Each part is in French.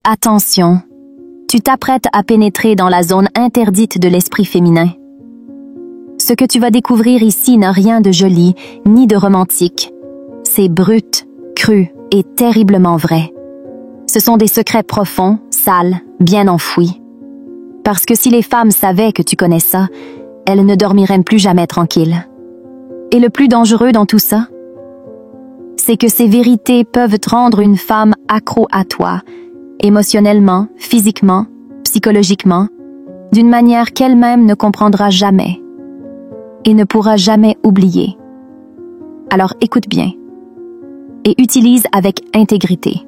Attention, tu t'apprêtes à pénétrer dans la zone interdite de l'esprit féminin. Ce que tu vas découvrir ici n'a rien de joli ni de romantique. C'est brut, cru et terriblement vrai. Ce sont des secrets profonds, sales, bien enfouis. Parce que si les femmes savaient que tu connais ça, elles ne dormiraient plus jamais tranquilles. Et le plus dangereux dans tout ça, c'est que ces vérités peuvent te rendre une femme accro à toi, émotionnellement, physiquement, psychologiquement, d'une manière qu'elle-même ne comprendra jamais et ne pourra jamais oublier. Alors écoute bien et utilise avec intégrité.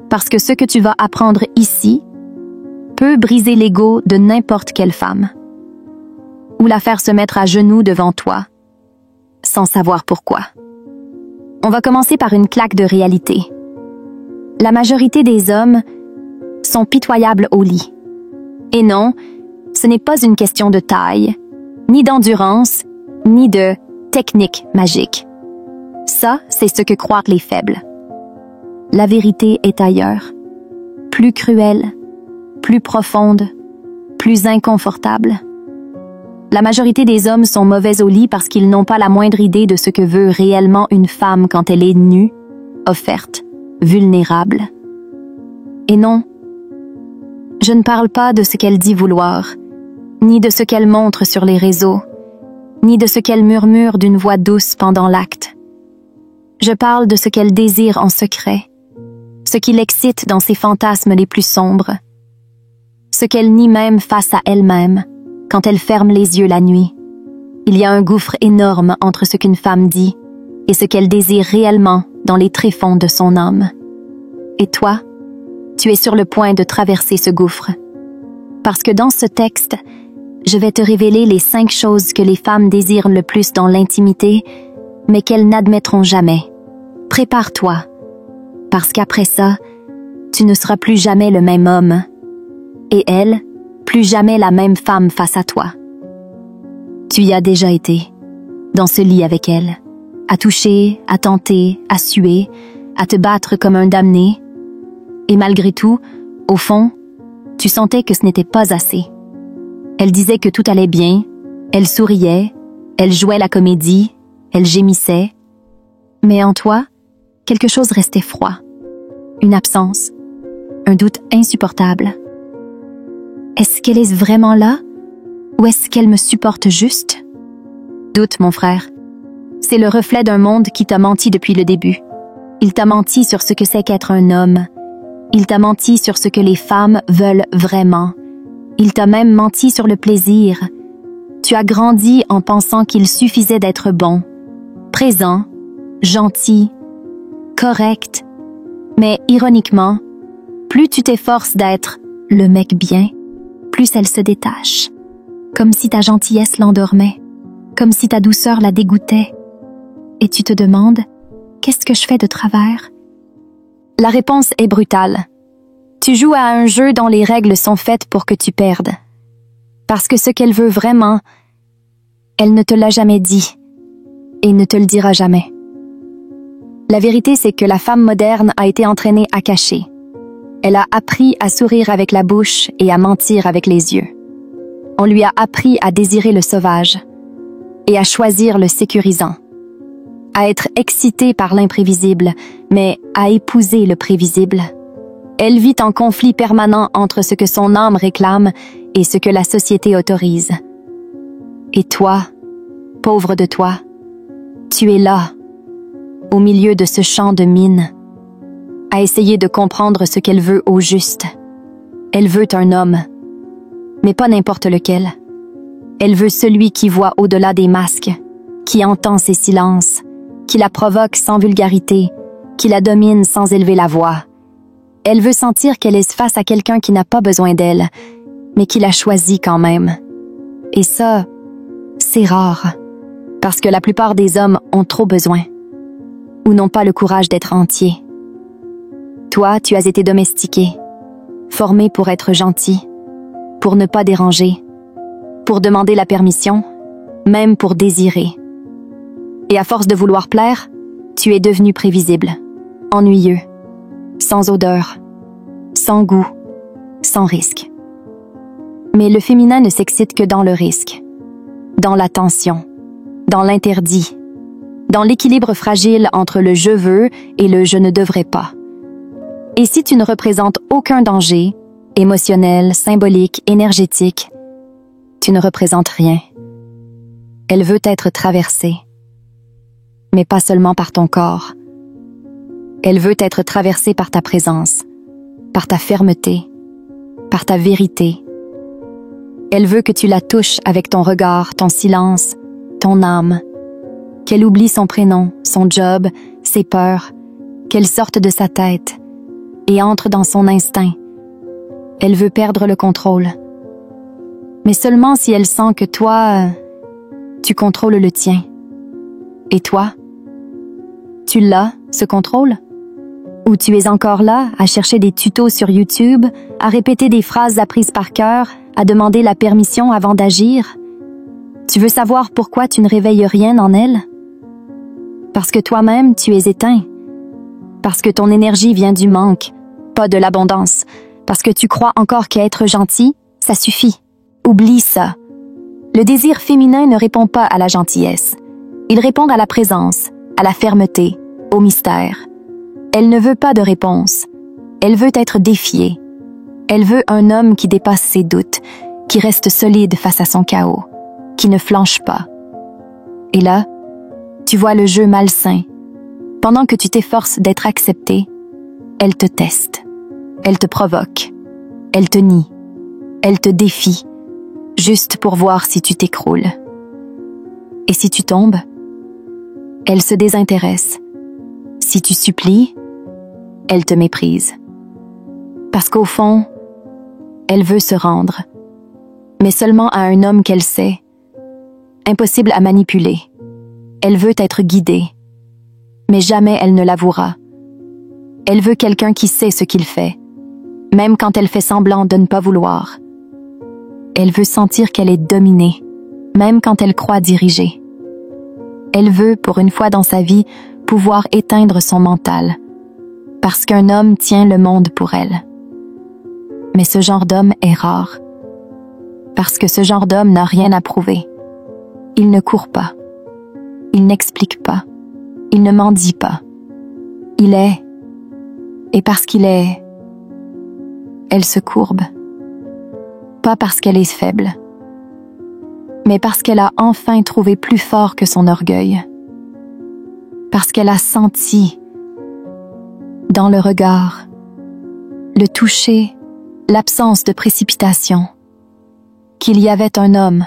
Parce que ce que tu vas apprendre ici peut briser l'ego de n'importe quelle femme ou la faire se mettre à genoux devant toi sans savoir pourquoi. On va commencer par une claque de réalité. La majorité des hommes sont pitoyables au lit. Et non, ce n'est pas une question de taille, ni d'endurance, ni de technique magique. Ça, c'est ce que croient les faibles. La vérité est ailleurs, plus cruelle, plus profonde, plus inconfortable. La majorité des hommes sont mauvais au lit parce qu'ils n'ont pas la moindre idée de ce que veut réellement une femme quand elle est nue, offerte, vulnérable. Et non, je ne parle pas de ce qu'elle dit vouloir, ni de ce qu'elle montre sur les réseaux, ni de ce qu'elle murmure d'une voix douce pendant l'acte. Je parle de ce qu'elle désire en secret, ce qui l'excite dans ses fantasmes les plus sombres, ce qu'elle nie même face à elle-même, quand elle ferme les yeux la nuit. Il y a un gouffre énorme entre ce qu'une femme dit et ce qu'elle désire réellement dans les tréfonds de son âme. Et toi, tu es sur le point de traverser ce gouffre. Parce que dans ce texte, je vais te révéler les 5 choses que les femmes désirent le plus dans l'intimité, mais qu'elles n'admettront jamais. Prépare-toi, parce qu'après ça, tu ne seras plus jamais le même homme. Et elle, plus jamais la même femme face à toi. Tu y as déjà été, dans ce lit avec elle, à toucher, à tenter, à suer, à te battre comme un damné. Et malgré tout, au fond, tu sentais que ce n'était pas assez. Elle disait que tout allait bien, elle souriait, elle jouait la comédie, elle gémissait. Mais en toi, quelque chose restait froid. Une absence, un doute insupportable. Est-ce qu'elle est vraiment là? Ou est-ce qu'elle me supporte juste? Doute, mon frère. C'est le reflet d'un monde qui t'a menti depuis le début. Il t'a menti sur ce que c'est qu'être un homme. Il t'a menti sur ce que les femmes veulent vraiment. Il t'a même menti sur le plaisir. Tu as grandi en pensant qu'il suffisait d'être bon, présent, gentil, correct. Mais ironiquement, plus tu t'efforces d'être le mec bien, plus elle se détache, comme si ta gentillesse l'endormait, comme si ta douceur la dégoûtait. Et tu te demandes, qu'est-ce que je fais de travers? La réponse est brutale. Tu joues à un jeu dont les règles sont faites pour que tu perdes. Parce que ce qu'elle veut vraiment, elle ne te l'a jamais dit et ne te le dira jamais. La vérité, c'est que la femme moderne a été entraînée à cacher. Elle a appris à sourire avec la bouche et à mentir avec les yeux. On lui a appris à désirer le sauvage et à choisir le sécurisant, à être excitée par l'imprévisible, mais à épouser le prévisible. Elle vit en conflit permanent entre ce que son âme réclame et ce que la société autorise. Et toi, pauvre de toi, tu es là, au milieu de ce champ de mine, à essayer de comprendre ce qu'elle veut au juste. Elle veut un homme, mais pas n'importe lequel. Elle veut celui qui voit au-delà des masques, qui entend ses silences, qui la provoque sans vulgarité, qui la domine sans élever la voix. Elle veut sentir qu'elle est face à quelqu'un qui n'a pas besoin d'elle, mais qui la choisit quand même. Et ça, c'est rare, parce que la plupart des hommes ont trop besoin, ou n'ont pas le courage d'être entiers. Toi, tu as été domestiqué, formé pour être gentil, pour ne pas déranger, pour demander la permission, même pour désirer. Et à force de vouloir plaire, tu es devenu prévisible, ennuyeux, sans odeur, sans goût, sans risque. Mais le féminin ne s'excite que dans le risque, dans la tension, dans l'interdit, dans l'équilibre fragile entre le « je veux » et le « je ne devrais pas ». Et si tu ne représentes aucun danger, émotionnel, symbolique, énergétique, tu ne représentes rien. Elle veut être traversée, mais pas seulement par ton corps. Elle veut être traversée par ta présence, par ta fermeté, par ta vérité. Elle veut que tu la touches avec ton regard, ton silence, ton âme, qu'elle oublie son prénom, son job, ses peurs, qu'elle sorte de sa tête et entre dans son instinct. Elle veut perdre le contrôle. Mais seulement si elle sent que toi, tu contrôles le tien. Et toi? Tu l'as, ce contrôle? Ou tu es encore là, à chercher des tutos sur YouTube, à répéter des phrases apprises par cœur, à demander la permission avant d'agir? Tu veux savoir pourquoi tu ne réveilles rien en elle? Parce que toi-même, tu es éteint. Parce que ton énergie vient du manque, pas de l'abondance. Parce que tu crois encore qu'être gentil, ça suffit. Oublie ça. Le désir féminin ne répond pas à la gentillesse. Il répond à la présence, à la fermeté, au mystère. Elle ne veut pas de réponse. Elle veut être défiée. Elle veut un homme qui dépasse ses doutes, qui reste solide face à son chaos, qui ne flanche pas. Et là, tu vois le jeu malsain. Pendant que tu t'efforces d'être accepté, elle te teste. Elle te provoque. Elle te nie. Elle te défie, juste pour voir si tu t'écroules. Et si tu tombes, elle se désintéresse. Si tu supplies, elle te méprise. Parce qu'au fond, elle veut se rendre, mais seulement à un homme qu'elle sait, impossible à manipuler. Elle veut être guidée, mais jamais elle ne l'avouera. Elle veut quelqu'un qui sait ce qu'il fait, même quand elle fait semblant de ne pas vouloir. Elle veut sentir qu'elle est dominée, même quand elle croit diriger. Elle veut, pour une fois dans sa vie, pouvoir éteindre son mental, parce qu'un homme tient le monde pour elle. Mais ce genre d'homme est rare, parce que ce genre d'homme n'a rien à prouver. Il ne court pas, il n'explique pas, il ne mendie pas. Il est, et parce qu'il est, elle se courbe. Pas parce qu'elle est faible, mais parce qu'elle a enfin trouvé plus fort que son orgueil. Parce qu'elle a senti, dans le regard, le toucher, l'absence de précipitation, qu'il y avait un homme,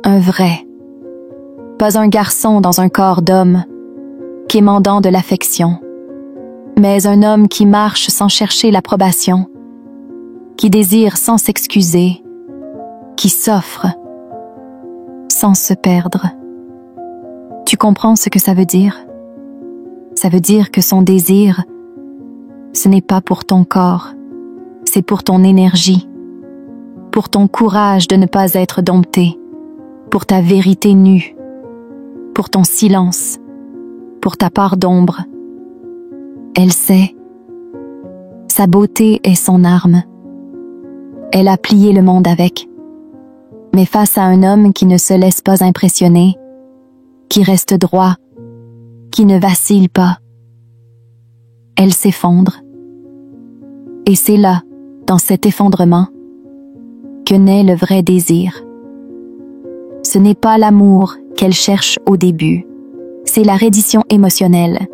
un vrai, pas un garçon dans un corps d'homme, quémandant de l'affection, mais un homme qui marche sans chercher l'approbation, qui désire sans s'excuser, qui s'offre sans se perdre. Tu comprends ce que ça veut dire? Ça veut dire que son désir, ce n'est pas pour ton corps, c'est pour ton énergie, pour ton courage de ne pas être dompté, pour ta vérité nue, pour ton silence, pour ta part d'ombre. Elle sait, sa beauté est son arme. Elle a plié le monde avec. Mais face à un homme qui ne se laisse pas impressionner, qui reste droit, qui ne vacille pas, elle s'effondre. Et c'est là, dans cet effondrement, que naît le vrai désir. Ce n'est pas l'amour qu'elle cherche au début, c'est la reddition émotionnelle.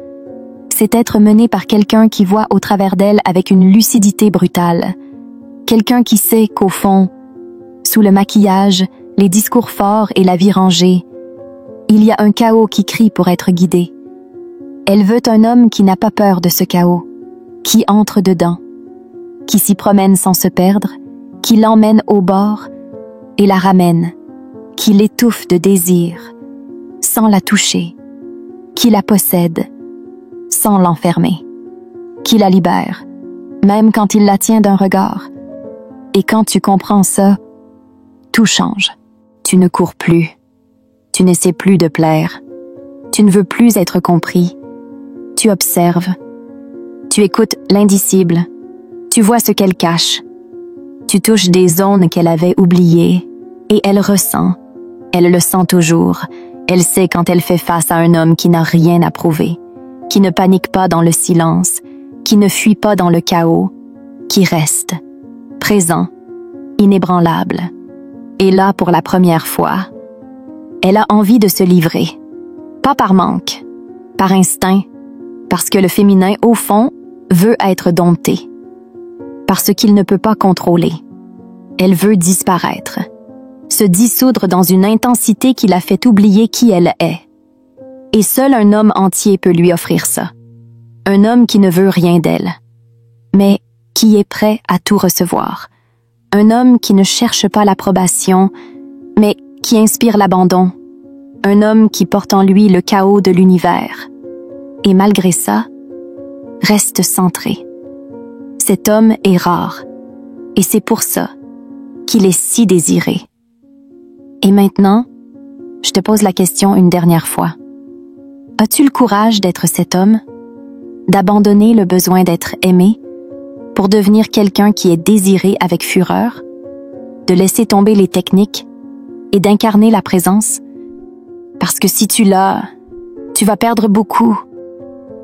C'est être menée par quelqu'un qui voit au travers d'elle avec une lucidité brutale. Quelqu'un qui sait qu'au fond, sous le maquillage, les discours forts et la vie rangée, il y a un chaos qui crie pour être guidé. Elle veut un homme qui n'a pas peur de ce chaos, qui entre dedans, qui s'y promène sans se perdre, qui l'emmène au bord et la ramène, qui l'étouffe de désir, sans la toucher, qui la possède, sans l'enfermer, qui la libère, même quand il la tient d'un regard. Et quand tu comprends ça, tout change. Tu ne cours plus. Tu n'essaies plus de plaire. Tu ne veux plus être compris. Tu observes. Tu écoutes l'indicible. Tu vois ce qu'elle cache. Tu touches des zones qu'elle avait oubliées et elle ressent. Elle le sent toujours. Elle sait quand elle fait face à un homme qui n'a rien à prouver, qui ne panique pas dans le silence, qui ne fuit pas dans le chaos, qui reste, présent, inébranlable. Et là, pour la première fois, elle a envie de se livrer. Pas par manque, par instinct, parce que le féminin, au fond, veut être dompté. Parce qu'il ne peut pas contrôler. Elle veut disparaître. Se dissoudre dans une intensité qui la fait oublier qui elle est. Et seul un homme entier peut lui offrir ça. Un homme qui ne veut rien d'elle, mais qui est prêt à tout recevoir. Un homme qui ne cherche pas l'approbation, mais qui inspire l'abandon. Un homme qui porte en lui le chaos de l'univers. Et malgré ça, reste centré. Cet homme est rare, et c'est pour ça qu'il est si désiré. Et maintenant, je te pose la question une dernière fois. As-tu le courage d'être cet homme? D'abandonner le besoin d'être aimé pour devenir quelqu'un qui est désiré avec fureur? De laisser tomber les techniques et d'incarner la présence? Parce que si tu l'as, tu vas perdre beaucoup.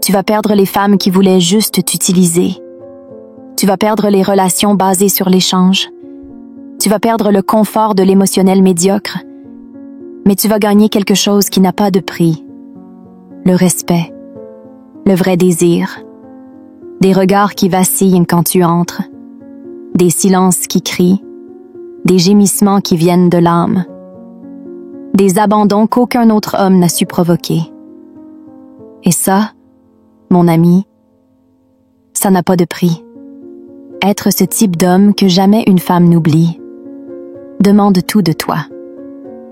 Tu vas perdre les femmes qui voulaient juste t'utiliser. Tu vas perdre les relations basées sur l'échange. Tu vas perdre le confort de l'émotionnel médiocre. Mais tu vas gagner quelque chose qui n'a pas de prix. Le respect. Le vrai désir. Des regards qui vacillent quand tu entres. Des silences qui crient. Des gémissements qui viennent de l'âme. Des abandons qu'aucun autre homme n'a su provoquer. Et ça, mon ami, ça n'a pas de prix. Être ce type d'homme que jamais une femme n'oublie. Demande tout de toi.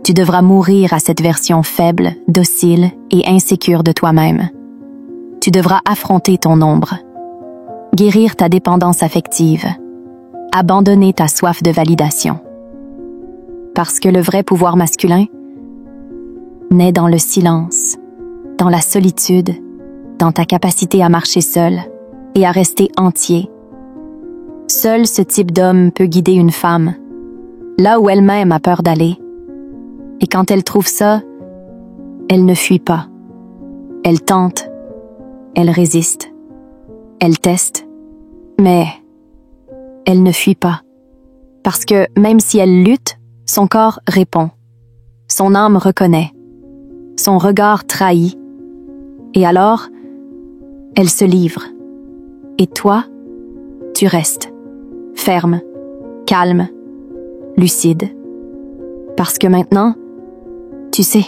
Tu devras mourir à cette version faible, docile et insécure de toi-même. Tu devras affronter ton ombre, guérir ta dépendance affective, abandonner ta soif de validation. Parce que le vrai pouvoir masculin naît dans le silence, dans la solitude, dans ta capacité à marcher seul et à rester entier. Seul ce type d'homme peut guider une femme, là où elle-même a peur d'aller. Et quand elle trouve ça, elle ne fuit pas. Elle tente, elle résiste, elle teste, mais elle ne fuit pas. Parce que même si elle lutte, son corps répond, son âme reconnaît, son regard trahit, et alors, elle se livre. Et toi, tu restes, ferme, calme, lucide. Parce que maintenant, tu sais,